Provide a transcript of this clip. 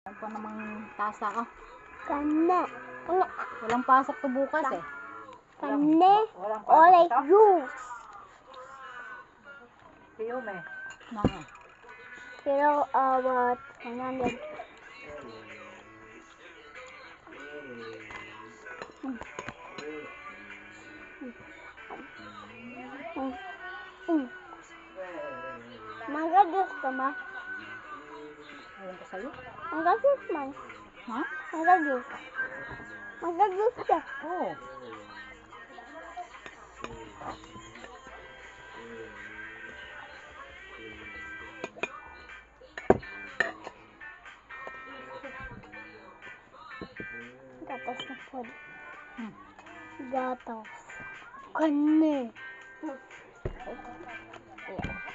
Ano pa namang tasa ah. Kane. Walang pasok to bukas eh. Kane. Orange juice. Siyom eh. Mga. Pero, what? 100. Mangga juice ka ma? Ayun ko sa'yo. Mangga juice man. Ha? Mangga juice. Mangga juice ka. Oo. Gatas na po. Hmm. Gatas. Kane. Ayan.